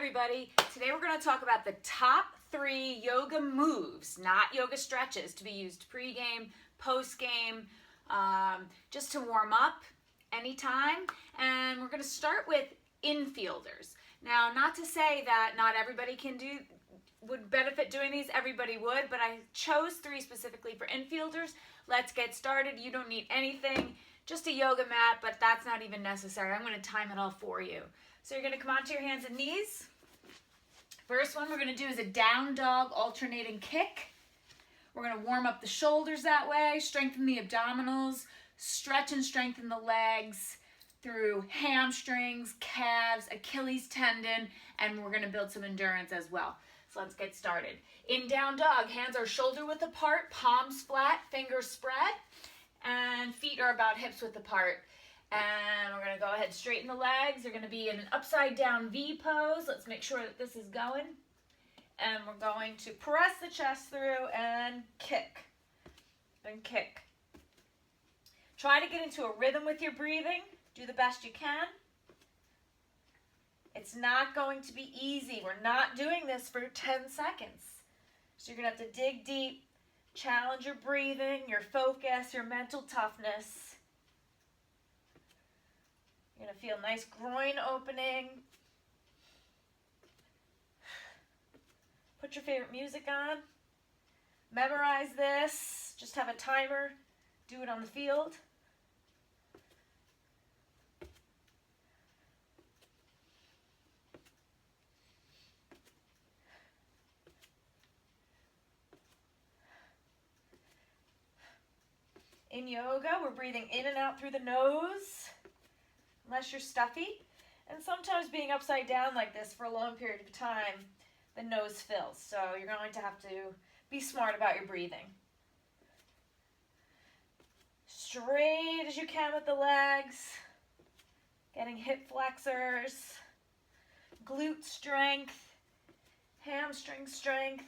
everybody. Today we're going to talk about the top 3 yoga moves, not yoga stretches, to be used pre-game, post-game, just to warm up anytime. And we're going to start with infielders. Now, not to say that not everybody would benefit doing these, everybody would, but I chose 3 specifically for infielders. Let's get started. You don't need anything, just a yoga mat, but that's not even necessary. I'm going to time it all for you. So you're going to come onto your hands and knees. First one we're going to do is a down dog alternating kick. We're going to warm up the shoulders that way, strengthen the abdominals, stretch and strengthen the legs through hamstrings, calves, Achilles tendon, and we're going to build some endurance as well. So let's get started. In down dog, hands are shoulder width apart, palms flat, fingers spread, and feet are about hips width apart. And we're going to go ahead and straighten the legs. They're going to be in an upside down V pose. Let's make sure that this is going. And we're going to press the chest through and kick. And kick. Try to get into a rhythm with your breathing. Do the best you can. It's not going to be easy. We're not doing this for 10 seconds. So you're going to have to dig deep, challenge your breathing, your focus, your mental toughness. You're going to feel nice groin opening. Put your favorite music on. Memorize this. Just have a timer. Do it on the field. In yoga, we're breathing in and out through the nose, unless you're stuffy. And sometimes being upside down like this for a long period of time, the nose fills. So you're going to have to be smart about your breathing. Straight as you can with the legs, getting hip flexors, glute strength, hamstring strength.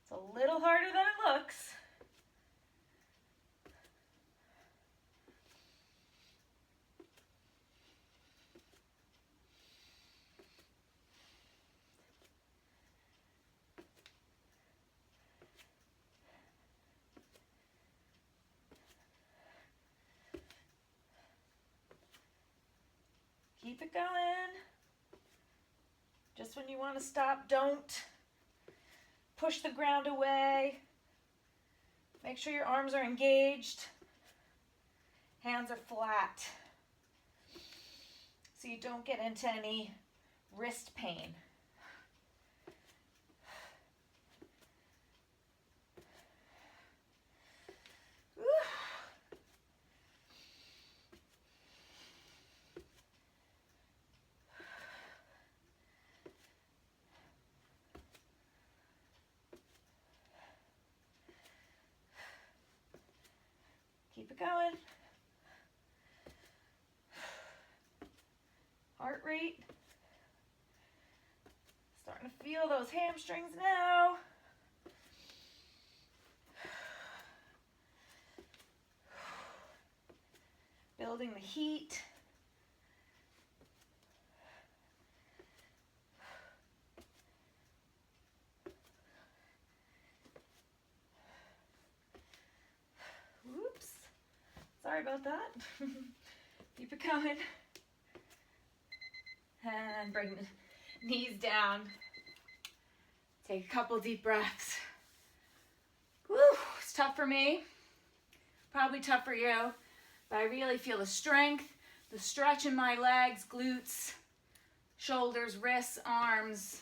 It's a little harder than it looks. Keep it going. Just when you want to stop, don't push the ground away. Make sure your arms are engaged. Hands are flat. So you don't get into any wrist pain. Keep it going. Heart rate. Starting to feel those hamstrings now. Building the heat. Sorry about that. Keep it coming. And bring the knees down. Take a couple deep breaths. Woo, it's tough for me. Probably tough for you. But I really feel the strength, the stretch in my legs, glutes, shoulders, wrists, arms.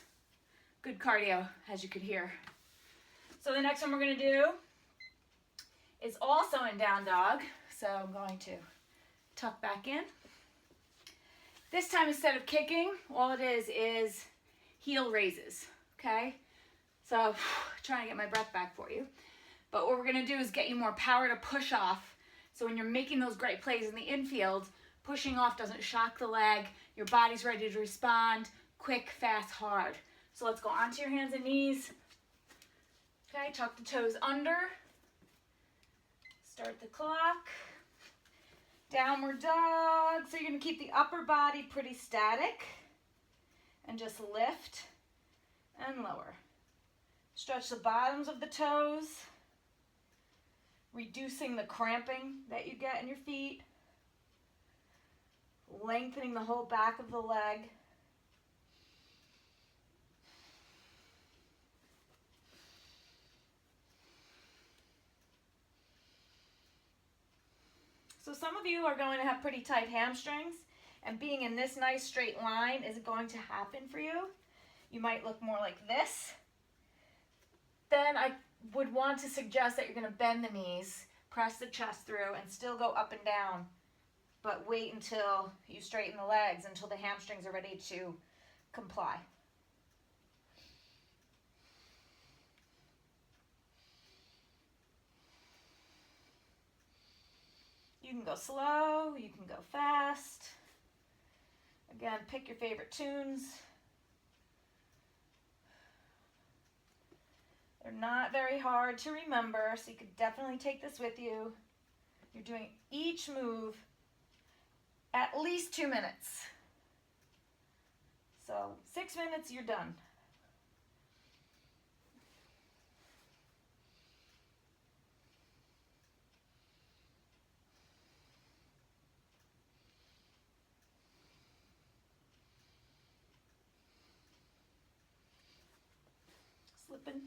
Good cardio, as you could hear. So the next one we're going to do is also in down dog. So I'm going to tuck back in. This time, instead of kicking, all it is heel raises, okay? So trying to get my breath back for you. But what we're gonna do is get you more power to push off. So when you're making those great plays in the infield, pushing off doesn't shock the leg. Your body's ready to respond. Quick, fast, hard. So let's go onto your hands and knees. Okay, tuck the toes under. Start the clock. Downward dog. So you're going to keep the upper body pretty static. and just lift and lower. Stretch the bottoms of the toes, reducing the cramping that you get in your feet, lengthening the whole back of the leg. So some of you are going to have pretty tight hamstrings, and being in this nice straight line is going to happen for you. You might look more like this. Then I would want to suggest that you're going to bend the knees, press the chest through, and still go up and down. But wait until you straighten the legs, until the hamstrings are ready to comply. You can go slow, you can go fast. Again, pick your favorite tunes. They're not very hard to remember, so you could definitely take this with you. You're doing each move at least 2 minutes. So 6 minutes, you're done. Slipping.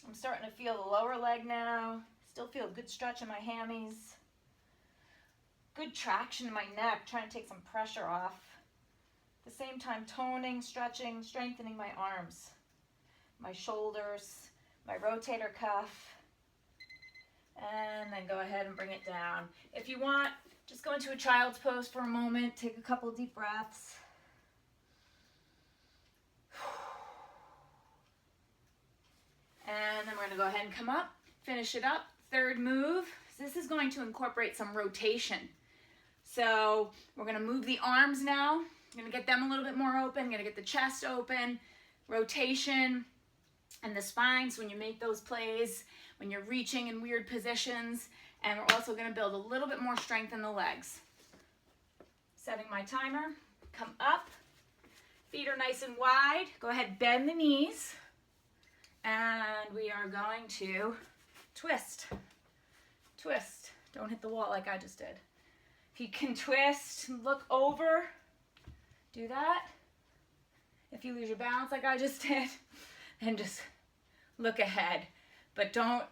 I'm starting to feel the lower leg now. Still feel a good stretch in my hammies. Good traction in my neck, trying to take some pressure off. At the same time, toning, stretching, strengthening my arms, my shoulders, my rotator cuff. And then go ahead and bring it down. If you want, just go into a child's pose for a moment. Take a couple deep breaths. And then we're going to go ahead and come up, finish it up. Third move. This is going to incorporate some rotation. So we're going to move the arms now. I'm going to get them a little bit more open. I'm going to get the chest open. Rotation and the spine. So when you make those plays, when you're reaching in weird positions. And we're also going to build a little bit more strength in the legs. Setting my timer. Come up. Feet are nice and wide. Go ahead, bend the knees. And we are going to twist. Twist. Don't hit the wall like I just did. If you can twist, look over, do that. If you lose your balance like I just did, then just look ahead. But don't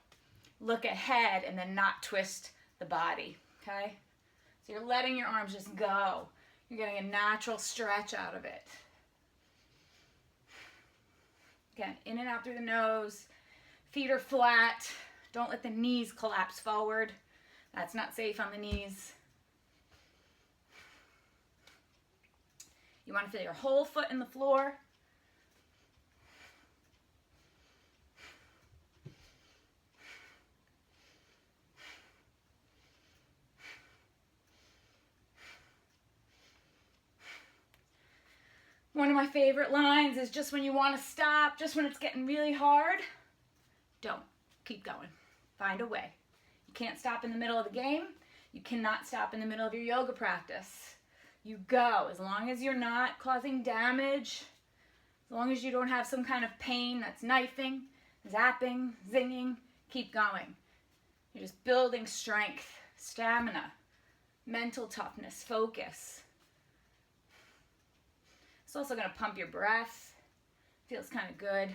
look ahead and then not twist the body, okay? So you're letting your arms just go. You're getting a natural stretch out of it. Again, in and out through the nose. Feet are flat. Don't let the knees collapse forward. That's not safe on the knees. You want to feel your whole foot in the floor. One of my favorite lines is just when you want to stop, just when it's getting really hard, don't. Keep going. Find a way. You can't stop in the middle of the game. You cannot stop in the middle of your yoga practice. You go. As long as you're not causing damage, as long as you don't have some kind of pain that's knifing, zapping, zinging, keep going. You're just building strength, stamina, mental toughness, focus. It's also going to pump your breath. Feels kind of good.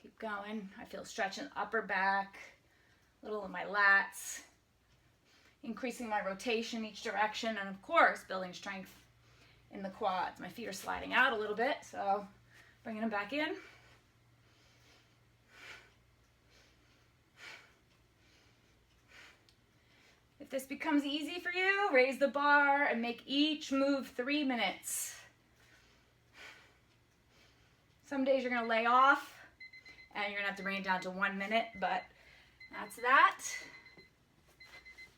Keep going. I feel stretch in the upper back, a little in my lats, increasing my rotation each direction, and of course, building strength in the quads. My feet are sliding out a little bit, so bringing them back in. If this becomes easy for you, raise the bar and make each move 3 minutes. Some days you're going to lay off and you're going to have to bring it down to 1 minute, but that's that.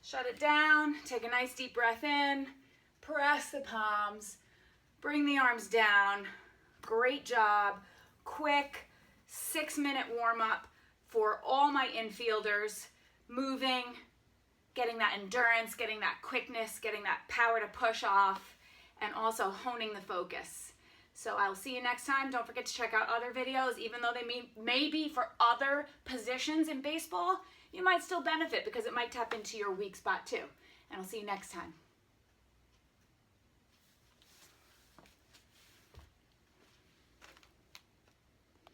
Shut it down. Take a nice deep breath in. Press the palms. Bring the arms down. Great job. Quick 6-minute warm-up for all my infielders. Moving, getting that endurance, getting that quickness, getting that power to push off, and also honing the focus. So I'll see you next time. Don't forget to check out other videos. Even though they may be for other positions in baseball, you might still benefit because it might tap into your weak spot too. And I'll see you next time.